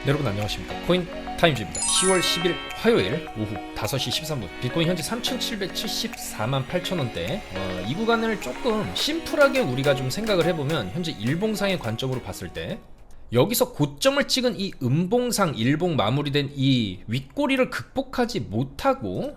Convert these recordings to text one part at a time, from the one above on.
여러분 안녕하십니까. 코인 타임즈입니다. 10월 10일 화요일 오후 5시 13분 비트코인 현재 3,774만 8천원대. 이 구간을 조금 심플하게 우리가 좀 생각을 해보면 현재 일봉상의 관점으로 봤을 때 여기서 고점을 찍은 이 음봉상 일봉 마무리된 이 윗꼬리를 극복하지 못하고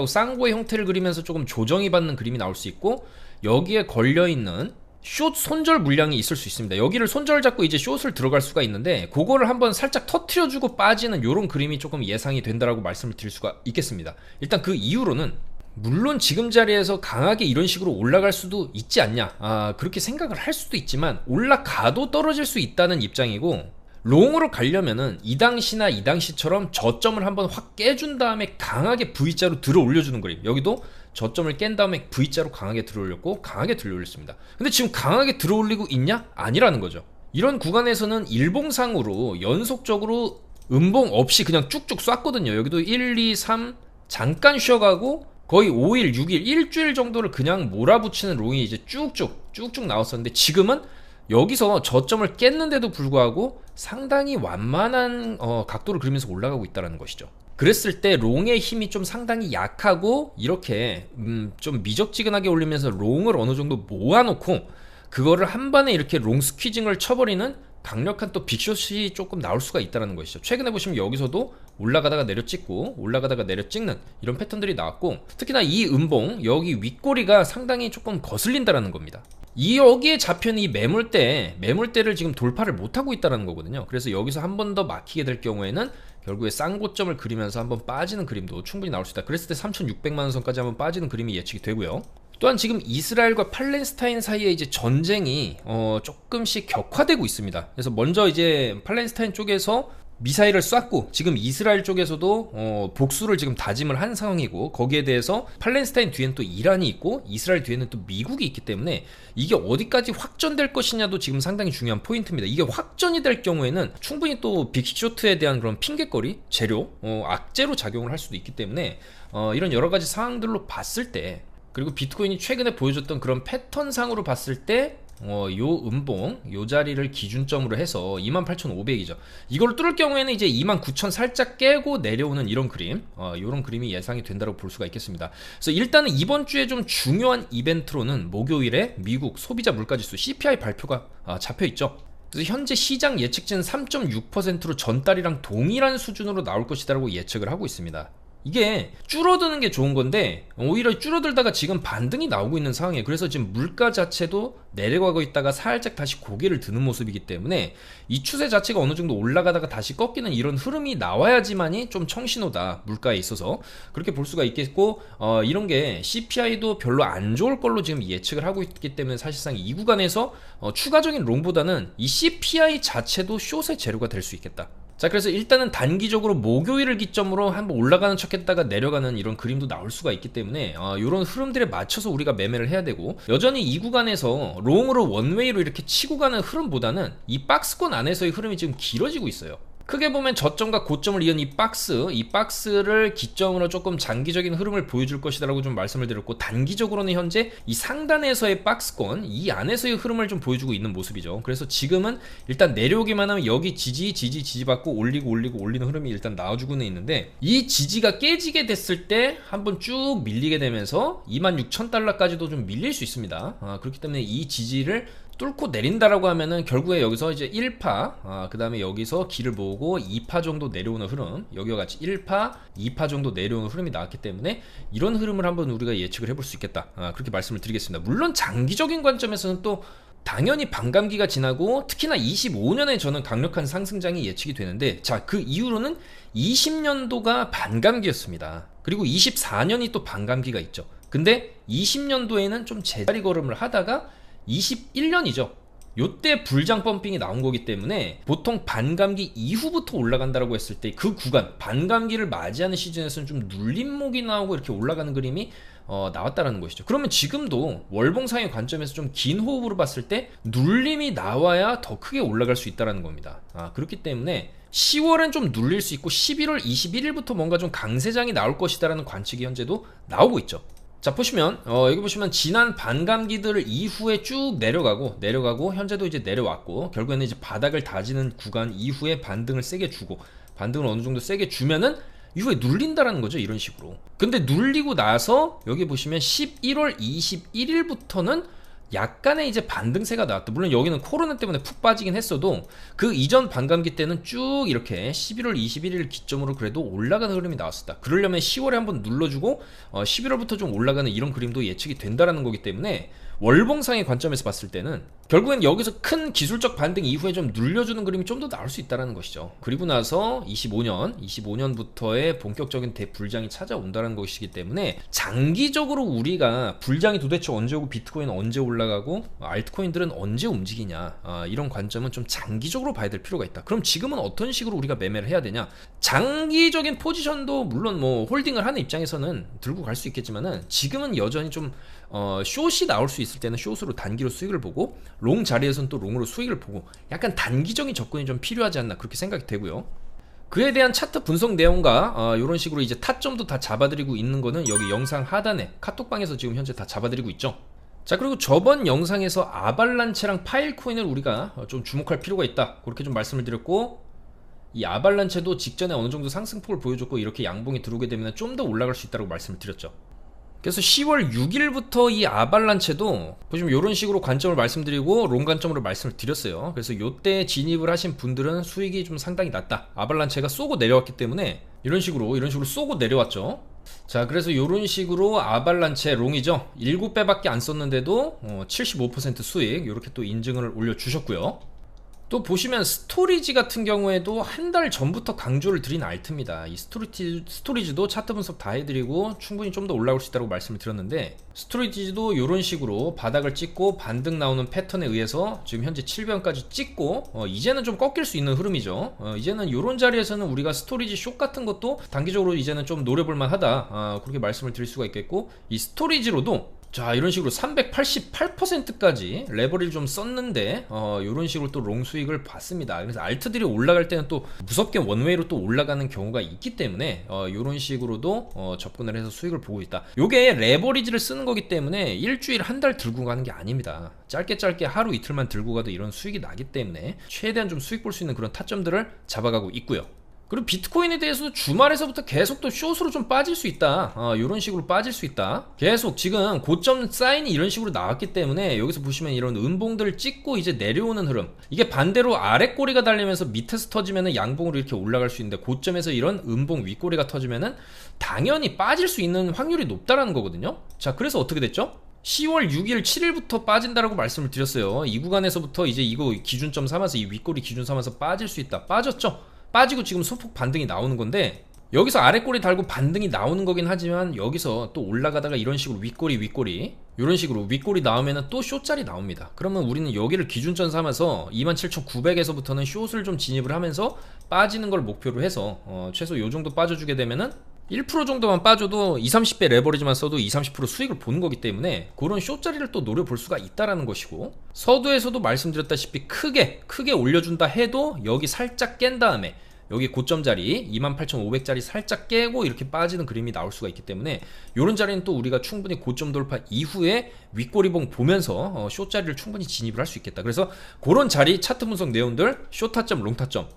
쌍고의 형태를 그리면서 조금 조정이 받는 그림이 나올 수 있고, 여기에 걸려있는 숏 손절 물량이 있을 수 있습니다. 여기를 손절 잡고 이제 숏을 들어갈 수가 있는데, 그거를 한번 살짝 터트려주고 빠지는 요런 그림이 조금 예상이 된다라고 말씀을 드릴 수가 있겠습니다. 일단 그 이후로는 물론 지금 자리에서 강하게 이런 식으로 올라갈 수도 있지 않냐, 그렇게 생각을 할 수도 있지만 올라가도 떨어질 수 있다는 입장이고, 롱으로 가려면은 이 당시나 이 당시처럼 저점을 한번 확 깨준 다음에 강하게 V자로 들어 올려주는 그림. 여기도 저점을 깬 다음에 V자로 강하게 들어 올렸고 강하게 들어 올렸습니다. 근데 지금 강하게 들어 올리고 있냐? 아니라는 거죠. 이런 구간에서는 일봉상으로 연속적으로 음봉 없이 그냥 쭉쭉 쐈거든요. 여기도 1, 2, 3 잠깐 쉬어가고 거의 5일, 6일, 일주일 정도를 그냥 몰아붙이는 롱이 이제 쭉쭉 나왔었는데, 지금은 여기서 저점을 깼는데도 불구하고 상당히 완만한 각도를 그리면서 올라가고 있다는 것이죠. 그랬을 때 롱의 힘이 좀 상당히 약하고 이렇게 좀 미적지근하게 올리면서 롱을 어느 정도 모아놓고 그거를 한 번에 이렇게 롱 스퀴징을 쳐버리는 강력한 또 빅숏이 조금 나올 수가 있다는 것이죠. 최근에 보시면 여기서도 올라가다가 내려 찍고 올라가다가 내려 찍는 이런 패턴들이 나왔고, 특히나 이 음봉 여기 윗꼬리가 상당히 조금 거슬린다라는 겁니다. 여기에 잡혀있는 이 매물대를 지금 돌파를 못하고 있다는 거거든요. 그래서 여기서 한 번 더 막히게 될 경우에는 결국에 쌍고점을 그리면서 한번 빠지는 그림도 충분히 나올 수 있다. 그랬을 때 3,600만원 선까지 한번 빠지는 그림이 예측이 되고요. 또한 지금 이스라엘과 팔레스타인 사이에 이제 전쟁이 조금씩 격화되고 있습니다. 그래서 먼저 이제 팔레스타인 쪽에서 미사일을 쐈고, 지금 이스라엘 쪽에서도 복수를 지금 다짐을 한 상황이고, 거기에 대해서 팔레스타인 뒤에는 또 이란이 있고 이스라엘 뒤에는 또 미국이 있기 때문에 이게 어디까지 확전될 것이냐도 지금 상당히 중요한 포인트입니다. 이게 확전이 될 경우에는 충분히 또 빅쇼트에 대한 그런 핑계거리, 재료, 악재로 작용을 할 수도 있기 때문에 이런 여러 가지 상황들로 봤을 때, 그리고 비트코인이 최근에 보여줬던 그런 패턴상으로 봤을 때 요 음봉, 요 자리를 기준점으로 해서 28,500이죠. 이걸 뚫을 경우에는 이제 29,000 살짝 깨고 내려오는 이런 그림, 요런 그림이 예상이 된다고 볼 수가 있겠습니다. 그래서 일단은 이번 주에 좀 중요한 이벤트로는 목요일에 미국 소비자 물가지수 CPI 발표가 잡혀 있죠. 그래서 현재 시장 예측치는 3.6%로 전달이랑 동일한 수준으로 나올 것이다라고 예측을 하고 있습니다. 이게 줄어드는 게 좋은 건데 오히려 줄어들다가 지금 반등이 나오고 있는 상황이에요. 그래서 지금 물가 자체도 내려가고 있다가 살짝 다시 고개를 드는 모습이기 때문에 이 추세 자체가 어느 정도 올라가다가 다시 꺾이는 이런 흐름이 나와야지만이 좀 청신호다, 물가에 있어서. 그렇게 볼 수가 있겠고, 이런 게 CPI도 별로 안 좋을 걸로 지금 예측을 하고 있기 때문에 사실상 이 구간에서 추가적인 롱보다는 이 CPI 자체도 숏의 재료가 될 수 있겠다. 자, 그래서 일단은 단기적으로 목요일을 기점으로 한번 올라가는 척 했다가 내려가는 이런 그림도 나올 수가 있기 때문에 이런 흐름들에 맞춰서 우리가 매매를 해야 되고, 여전히 이 구간에서 롱으로 원웨이로 이렇게 치고 가는 흐름보다는 이 박스권 안에서의 흐름이 지금 길어지고 있어요. 크게 보면 저점과 고점을 이은 이 박스를 기점으로 조금 장기적인 흐름을 보여줄 것이다라고 좀 말씀을 드렸고, 단기적으로는 현재 이 상단에서의 박스권 이 안에서의 흐름을 좀 보여주고 있는 모습이죠. 그래서 지금은 일단 내려오기만 하면 여기 지지 받고 올리는 흐름이 일단 나와주고는 있는데, 이 지지가 깨지게 됐을 때 한번 쭉 밀리게 되면서 26,000달러까지도 좀 밀릴 수 있습니다. 그렇기 때문에 이 지지를 뚫고 내린다라고 하면은 결국에 여기서 이제 1파, 그 다음에 여기서 길을 모으고 2파 정도 내려오는 흐름, 여기와 같이 1파, 2파 정도 내려오는 흐름이 나왔기 때문에 이런 흐름을 한번 우리가 예측을 해볼 수 있겠다, 그렇게 말씀을 드리겠습니다. 물론 장기적인 관점에서는 또 당연히 반감기가 지나고 특히나 25년에 저는 강력한 상승장이 예측이 되는데, 자, 그 이후로는 20년도가 반감기였습니다. 그리고 24년이 또 반감기가 있죠. 근데 20년도에는 좀 제자리 걸음을 하다가 21년이죠. 요때 불장 펌핑이 나온 거기 때문에 보통 반감기 이후부터 올라간다라고 했을 때 그 구간, 반감기를 맞이하는 시즌에서는 좀 눌림목이 나오고 이렇게 올라가는 그림이 나왔다라는 것이죠. 그러면 지금도 월봉상의 관점에서 좀 긴 호흡으로 봤을 때 눌림이 나와야 더 크게 올라갈 수 있다는 겁니다. 그렇기 때문에 10월엔 좀 눌릴 수 있고 11월 21일부터 뭔가 좀 강세장이 나올 것이다라는 관측이 현재도 나오고 있죠. 자, 보시면 여기 보시면 지난 반감기들 이후에 쭉 내려가고 현재도 이제 내려왔고, 결국에는 이제 바닥을 다지는 구간 이후에 반등을 세게 주고, 반등을 어느 정도 세게 주면은 이후에 눌린다라는 거죠, 이런 식으로. 근데 눌리고 나서 여기 보시면 11월 21일부터는 약간의 이제 반등세가 나왔다. 물론 여기는 코로나 때문에 푹 빠지긴 했어도 그 이전 반감기 때는 쭉 이렇게 11월 21일 기점으로 그래도 올라가는 흐름이 나왔었다. 그러려면 10월에 한번 눌러주고 11월부터 좀 올라가는 이런 그림도 예측이 된다라는 거기 때문에, 월봉상의 관점에서 봤을 때는 결국엔 여기서 큰 기술적 반등 이후에 좀 눌려주는 그림이 좀 더 나올 수 있다는 것이죠. 그리고 나서 25년부터의 본격적인 대불장이 찾아온다는 것이기 때문에, 장기적으로 우리가 불장이 도대체 언제 오고 비트코인 언제 올라가고 알트코인들은 언제 움직이냐, 이런 관점은 좀 장기적으로 봐야 될 필요가 있다. 그럼 지금은 어떤 식으로 우리가 매매를 해야 되냐? 장기적인 포지션도 물론 뭐 홀딩을 하는 입장에서는 들고 갈 수 있겠지만은, 지금은 여전히 좀 숏이 나올 수 있을 때는 숏으로 단기로 수익을 보고, 롱 자리에서는 또 롱으로 수익을 보고, 약간 단기적인 접근이 좀 필요하지 않나, 그렇게 생각이 되고요. 그에 대한 차트 분석 내용과 이런 식으로 이제 타점도 다 잡아드리고 있는 거는 여기 영상 하단에 카톡방에서 지금 현재 다 잡아드리고 있죠. 자, 그리고 저번 영상에서 아발란체랑 파일코인을 우리가 좀 주목할 필요가 있다, 그렇게 좀 말씀을 드렸고, 이 아발란체도 직전에 어느 정도 상승폭을 보여줬고, 이렇게 양봉이 들어오게 되면 좀 더 올라갈 수 있다고 말씀을 드렸죠. 그래서 10월 6일부터 이 아발란체도 보시면 이런 식으로 관점을 말씀드리고 롱 관점으로 말씀을 드렸어요. 그래서 요때 진입을 하신 분들은 수익이 좀 상당히 낮다. 아발란체가 쏘고 내려왔기 때문에 이런 식으로 쏘고 내려왔죠. 자, 그래서 이런 식으로 아발란체 롱이죠. 7배밖에 안 썼는데도 75% 수익, 이렇게 또 인증을 올려주셨고요. 또 보시면 스토리지 같은 경우에도 한 달 전부터 강조를 드린 알트입니다. 이 스토리지도 차트 분석 다 해드리고 충분히 좀 더 올라올 수 있다고 말씀을 드렸는데, 스토리지도 이런 식으로 바닥을 찍고 반등 나오는 패턴에 의해서 지금 현재 700원까지 찍고 이제는 좀 꺾일 수 있는 흐름이죠. 이제는 이런 자리에서는 우리가 스토리지 숏 같은 것도 단기적으로 이제는 좀 노려볼만 하다, 그렇게 말씀을 드릴 수가 있겠고, 이 스토리지로도 자, 이런 식으로 388%까지 레버리를 좀 썼는데 이런 식으로 또 롱 수익을 봤습니다. 그래서 알트들이 올라갈 때는 또 무섭게 원웨이로 또 올라가는 경우가 있기 때문에 이런 식으로도 접근을 해서 수익을 보고 있다. 요게 레버리지를 쓰는 거기 때문에 일주일 한 달 들고 가는 게 아닙니다. 짧게 하루 이틀만 들고 가도 이런 수익이 나기 때문에 최대한 좀 수익 볼 수 있는 그런 타점들을 잡아가고 있고요. 그리고 비트코인에 대해서도 주말에서부터 계속 또 숏으로 좀 빠질 수 있다, 이런 식으로 빠질 수 있다. 계속 지금 고점 사인이 이런 식으로 나왔기 때문에 여기서 보시면 이런 음봉들을 찍고 이제 내려오는 흐름, 이게 반대로 아래 꼬리가 달리면서 밑에서 터지면은 양봉으로 이렇게 올라갈 수 있는데, 고점에서 이런 음봉 윗꼬리가 터지면은 당연히 빠질 수 있는 확률이 높다라는 거거든요. 자, 그래서 어떻게 됐죠? 10월 6일, 7일부터 빠진다라고 말씀을 드렸어요. 이 구간에서부터 이제 이거 기준점 삼아서, 이 윗꼬리 기준 삼아서 빠질 수 있다. 빠졌죠? 빠지고 지금 소폭 반등이 나오는 건데, 여기서 아래꼬리 달고 반등이 나오는 거긴 하지만 여기서 또 올라가다가 이런 식으로 윗꼬리 이런 식으로 윗꼬리 나오면은 또 숏짜리 나옵니다. 그러면 우리는 여기를 기준점 삼아서 27,900에서부터는 숏을 좀 진입을 하면서 빠지는 걸 목표로 해서 최소 요 정도 빠져주게 되면은 1% 정도만 빠져도 20-30배 레버리지만 써도 20-30% 수익을 보는 거기 때문에 그런 숏자리를 또 노려볼 수가 있다라는 것이고, 서두에서도 말씀드렸다시피 크게 올려준다 해도 여기 살짝 깬 다음에 여기 고점 자리 28,500짜리 살짝 깨고 이렇게 빠지는 그림이 나올 수가 있기 때문에, 이런 자리는 또 우리가 충분히 고점 돌파 이후에 윗꼬리봉 보면서 숏자리를 충분히 진입을 할 수 있겠다. 그래서 그런 자리 차트 분석 내용들, 숏 타점, 롱 타점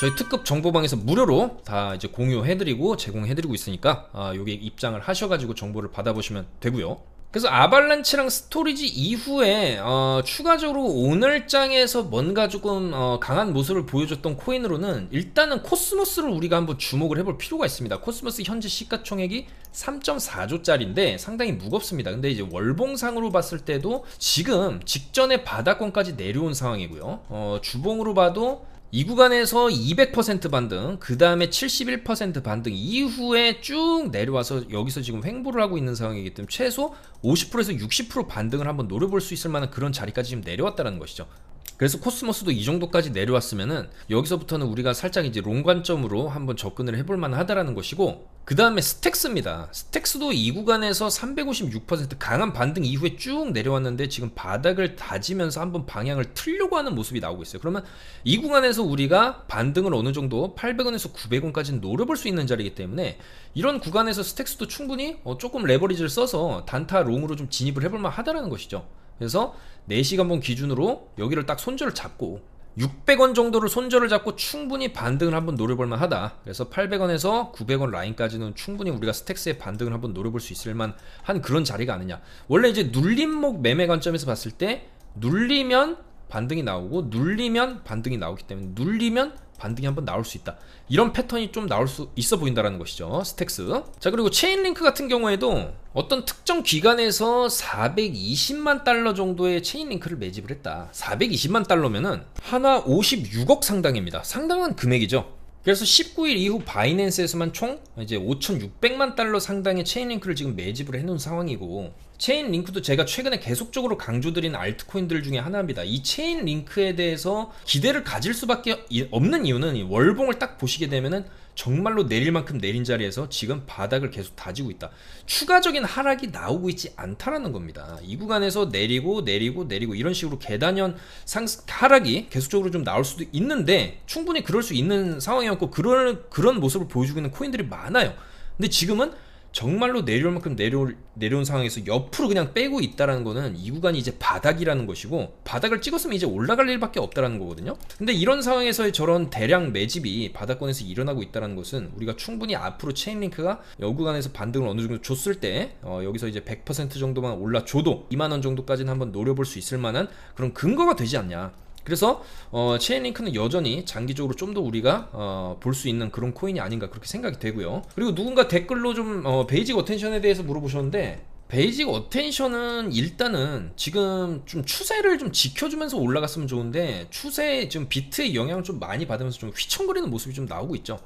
저희 특급 정보방에서 무료로 다 이제 공유해드리고 제공해드리고 있으니까 여기 입장을 하셔가지고 정보를 받아보시면 되고요. 그래서 아발란체랑 스토리지 이후에 추가적으로 오늘장에서 뭔가 조금 강한 모습을 보여줬던 코인으로는 일단은 코스모스를 우리가 한번 주목을 해볼 필요가 있습니다. 코스모스 현재 시가총액이 3.4조짜리인데 상당히 무겁습니다. 근데 이제 월봉상으로 봤을 때도 지금 직전에 바닥권까지 내려온 상황이고요. 주봉으로 봐도 이 구간에서 200% 반등, 그 다음에 71% 반등 이후에 쭉 내려와서 여기서 지금 횡보를 하고 있는 상황이기 때문에 최소 50%에서 60% 반등을 한번 노려볼 수 있을 만한 그런 자리까지 지금 내려왔다는 것이죠. 그래서 코스모스도 이 정도까지 내려왔으면은 여기서부터는 우리가 살짝 이제 롱 관점으로 한번 접근을 해볼 만하다라는 것이고, 그 다음에 스택스입니다. 스택스도 이 구간에서 356% 강한 반등 이후에 쭉 내려왔는데 지금 바닥을 다지면서 한번 방향을 틀려고 하는 모습이 나오고 있어요. 그러면 이 구간에서 우리가 반등을 어느 정도 800원에서 900원까지는 노려볼 수 있는 자리이기 때문에 이런 구간에서 스택스도 충분히 조금 레버리지를 써서 단타 롱으로 좀 진입을 해볼 만하다라는 것이죠. 그래서 4시간봉 기준으로 여기를 딱 손절을 잡고 600원 정도를 손절을 잡고 충분히 반등을 한번 노려볼 만하다. 그래서 800원에서 900원 라인까지는 충분히 우리가 스택스의 반등을 한번 노려볼 수 있을 만한 그런 자리가 아니냐. 원래 이제 눌림목 매매 관점에서 봤을 때 눌리면 반등이 나오고 눌리면 반등이 나오기 때문에 눌리면 반등이 한번 나올 수 있다. 이런 패턴이 좀 나올 수 있어 보인다라는 것이죠. 스택스. 자, 그리고 체인링크 같은 경우에도 어떤 특정 기간에서 420만 달러 정도의 체인링크를 매집을 했다. 420만 달러면은 하나 56억 상당입니다. 상당한 금액이죠. 그래서 19일 이후 바이낸스에서만 총 이제 5,600만 달러 상당의 체인링크를 지금 매집을 해놓은 상황이고, 체인링크도 제가 최근에 계속적으로 강조드린 알트코인들 중에 하나입니다. 이 체인링크에 대해서 기대를 가질 수밖에 없는 이유는 이 월봉을 딱 보시게 되면은 정말로 내릴 만큼 내린 자리에서 지금 바닥을 계속 다지고 있다. 추가적인 하락이 나오고 있지 않다라는 겁니다. 이 구간에서 내리고 이런 식으로 계단형 하락이 계속적으로 좀 나올 수도 있는데, 충분히 그럴 수 있는 상황이었고 그런 모습을 보여주고 있는 코인들이 많아요. 근데 지금은 정말로 내려올 만큼 내려온 상황에서 옆으로 그냥 빼고 있다라는 거는 이 구간이 이제 바닥이라는 것이고, 바닥을 찍었으면 이제 올라갈 일밖에 없다라는 거거든요. 근데 이런 상황에서의 저런 대량 매집이 바닥권에서 일어나고 있다는 것은 우리가 충분히 앞으로 체인링크가 이 구간에서 반등을 어느 정도 줬을 때 여기서 이제 100% 정도만 올라줘도 2만원 정도까지는 한번 노려볼 수 있을 만한 그런 근거가 되지 않냐. 그래서 체인링크는 여전히 장기적으로 좀 더 우리가 볼 수 있는 그런 코인이 아닌가 그렇게 생각이 되고요. 그리고 누군가 댓글로 좀 베이직 어텐션에 대해서 물어보셨는데, 베이직 어텐션은 일단은 지금 좀 추세를 좀 지켜주면서 올라갔으면 좋은데, 추세에 지금 비트의 영향을 좀 많이 받으면서 좀 휘청거리는 모습이 좀 나오고 있죠.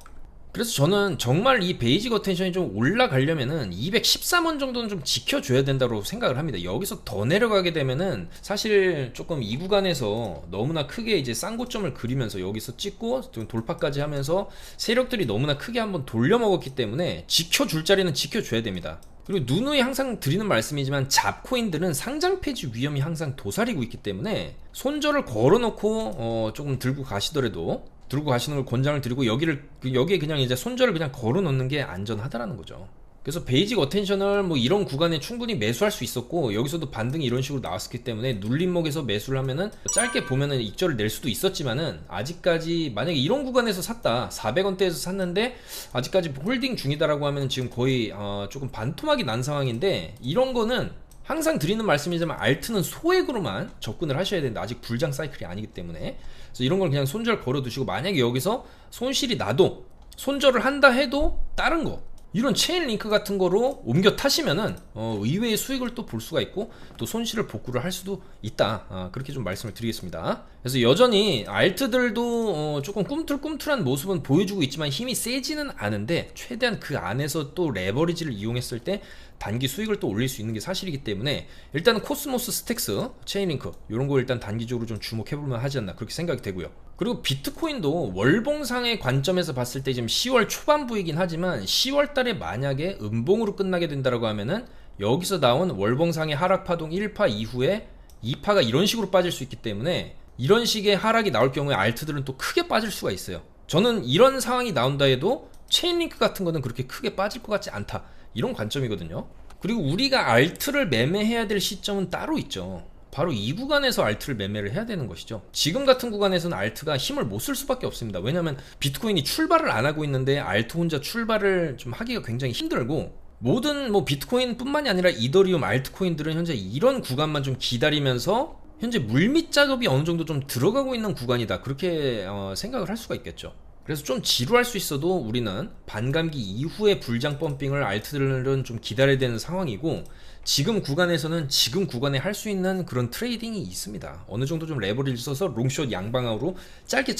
그래서 저는 정말 이 베이직 어텐션이 좀 올라가려면은 213원 정도는 좀 지켜줘야 된다고 생각을 합니다. 여기서 더 내려가게 되면은 사실 조금 이 구간에서 너무나 크게 이제 쌍고점을 그리면서 여기서 찍고 좀 돌파까지 하면서 세력들이 너무나 크게 한번 돌려먹었기 때문에 지켜줄 자리는 지켜줘야 됩니다. 그리고 누누이 항상 드리는 말씀이지만 잡코인들은 상장 폐지 위험이 항상 도사리고 있기 때문에 손절을 걸어놓고 조금 들고 가시더라도 들고 가시는 걸 권장을 드리고, 여기에 그냥 이제 손절을 그냥 걸어 놓는 게 안전하다라는 거죠. 그래서 베이직 어텐션을 뭐 이런 구간에 충분히 매수할 수 있었고, 여기서도 반등이 이런 식으로 나왔기 때문에 눌림목에서 매수를 하면은 짧게 보면은 익절을 낼 수도 있었지만은, 아직까지 만약에 이런 구간에서 샀다, 400원대에서 샀는데 아직까지 홀딩 중이다라고 하면 지금 거의 조금 반토막이 난 상황인데, 이런 거는 항상 드리는 말씀이지만 알트는 소액으로만 접근을 하셔야 되는데, 아직 불장 사이클이 아니기 때문에. 그래서 이런 걸 그냥 손절 걸어두시고, 만약에 여기서 손실이 나도 손절을 한다 해도 다른 거, 이런 체인 링크 같은 거로 옮겨 타시면은 의외의 수익을 또 볼 수가 있고, 또 손실을 복구를 할 수도 있다. 그렇게 좀 말씀을 드리겠습니다. 그래서 여전히 알트들도 조금 꿈틀꿈틀한 모습은 보여주고 있지만 힘이 세지는 않은데, 최대한 그 안에서 또 레버리지를 이용했을 때 단기 수익을 또 올릴 수 있는 게 사실이기 때문에, 일단 코스모스, 스택스, 체인링크 이런 거 일단 단기적으로 좀 주목해볼만 하지 않나 그렇게 생각이 되고요. 그리고 비트코인도 월봉상의 관점에서 봤을 때 지금 10월 초반부이긴 하지만, 10월 달에 만약에 음봉으로 끝나게 된다라고 하면은 여기서 나온 월봉상의 하락 파동 1파 이후에 2파가 이런 식으로 빠질 수 있기 때문에, 이런 식의 하락이 나올 경우에 알트들은 또 크게 빠질 수가 있어요. 저는 이런 상황이 나온다 해도 체인링크 같은 거는 그렇게 크게 빠질 것 같지 않다, 이런 관점이거든요. 그리고 우리가 알트를 매매해야 될 시점은 따로 있죠. 바로 이 구간에서 알트를 매매를 해야 되는 것이죠. 지금 같은 구간에서는 알트가 힘을 못 쓸 수밖에 없습니다. 왜냐하면 비트코인이 출발을 안 하고 있는데 알트 혼자 출발을 좀 하기가 굉장히 힘들고, 모든 뭐 비트코인 뿐만이 아니라 이더리움, 알트코인들은 현재 이런 구간만 좀 기다리면서 현재 물밑 작업이 어느 정도 좀 들어가고 있는 구간이다, 그렇게 생각을 할 수가 있겠죠. 그래서 좀 지루할 수 있어도 우리는 반감기 이후의 불장 펌핑을 알트들은 좀 기다려야 되는 상황이고, 지금 구간에서는 지금 구간에 할 수 있는 그런 트레이딩이 있습니다. 어느 정도 좀 레버리를 써서 롱숏 양방향으로 짧게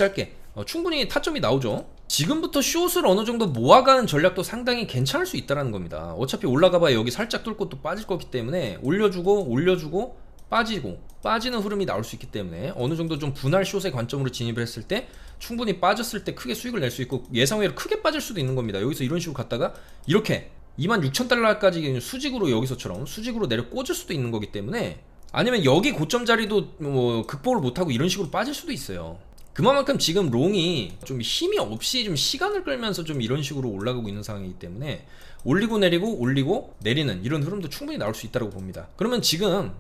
충분히 타점이 나오죠. 지금부터 숏을 어느 정도 모아가는 전략도 상당히 괜찮을 수 있다는 겁니다. 어차피 올라가봐야 여기 살짝 뚫고 또 빠질 거기 때문에 올려주고 빠지는 흐름이 나올 수 있기 때문에 어느 정도 좀 분할 숏의 관점으로 진입을 했을 때 충분히 빠졌을 때 크게 수익을 낼 수 있고 예상 외로 크게 빠질 수도 있는 겁니다. 여기서 이런 식으로 갔다가 이렇게 26,000달러까지 수직으로 여기서처럼 수직으로 내려 꽂을 수도 있는 거기 때문에 아니면 여기 고점 자리도 뭐 극복을 못하고 이런 식으로 빠질 수도 있어요. 그만큼 지금 롱이 좀 힘이 없이 좀 시간을 끌면서 좀 이런 식으로 올라가고 있는 상황이기 때문에 올리고 내리고 올리고 내리는 이런 흐름도 충분히 나올 수 있다고 봅니다. 그러면 지금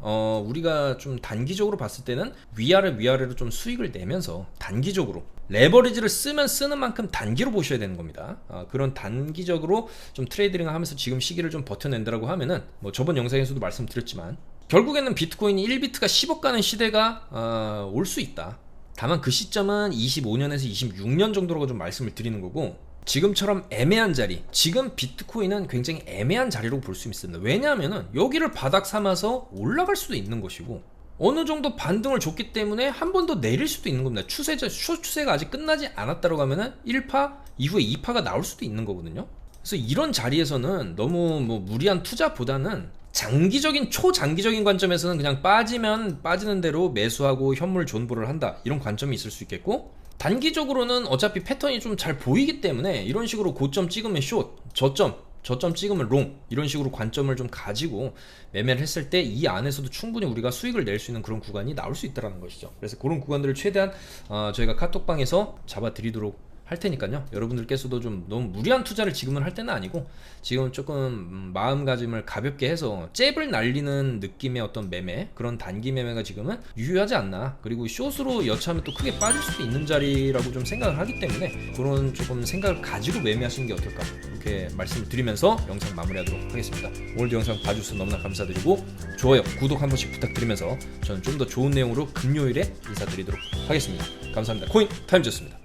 우리가 좀 단기적으로 봤을 때는 위아래로 좀 수익을 내면서 단기적으로 레버리지를 쓰는 만큼 단기로 보셔야 되는 겁니다. 그런 단기적으로 좀 트레이딩을 하면서 지금 시기를 좀 버텨낸다라고 하면은 뭐 저번 영상에서도 말씀드렸지만 결국에는 비트코인이 1비트가 10억 가는 시대가 올 수 있다. 다만 그 시점은 25년에서 26년 정도라고 좀 말씀을 드리는 거고 지금처럼 애매한 자리, 지금 비트코인은 굉장히 애매한 자리로 볼 수 있습니다. 왜냐하면은 여기를 바닥 삼아서 올라갈 수도 있는 것이고 어느 정도 반등을 줬기 때문에 한 번 더 내릴 수도 있는 겁니다. 추세가 아직 끝나지 않았다고 하면은 1파 이후에 2파가 나올 수도 있는 거거든요. 그래서 이런 자리에서는 너무 뭐 무리한 투자보다는 초장기적인 관점에서는 그냥 빠지면 빠지는 대로 매수하고 현물 존버를 한다 이런 관점이 있을 수 있겠고 단기적으로는 어차피 패턴이 좀 잘 보이기 때문에 이런 식으로 고점 찍으면 숏, 저점 찍으면 롱 이런 식으로 관점을 좀 가지고 매매를 했을 때 이 안에서도 충분히 우리가 수익을 낼 수 있는 그런 구간이 나올 수 있다는 것이죠. 그래서 그런 구간들을 최대한 저희가 카톡방에서 잡아드리도록 할 테니까요. 여러분들께서도 좀 너무 무리한 투자를 지금은 할 때는 아니고 지금 조금 마음가짐을 가볍게 해서 잽을 날리는 느낌의 어떤 매매 그런 단기 매매가 지금은 유효하지 않나. 그리고 숏으로 여차하면 또 크게 빠질 수도 있는 자리라고 좀 생각을 하기 때문에 그런 조금 생각을 가지고 매매하시는 게 어떨까 이렇게 말씀을 드리면서 영상 마무리하도록 하겠습니다. 오늘도 영상 봐주셔서 너무나 감사드리고 좋아요, 구독 한 번씩 부탁드리면서 저는 좀 더 좋은 내용으로 금요일에 인사드리도록 하겠습니다. 감사합니다. 코인 타임즈였습니다.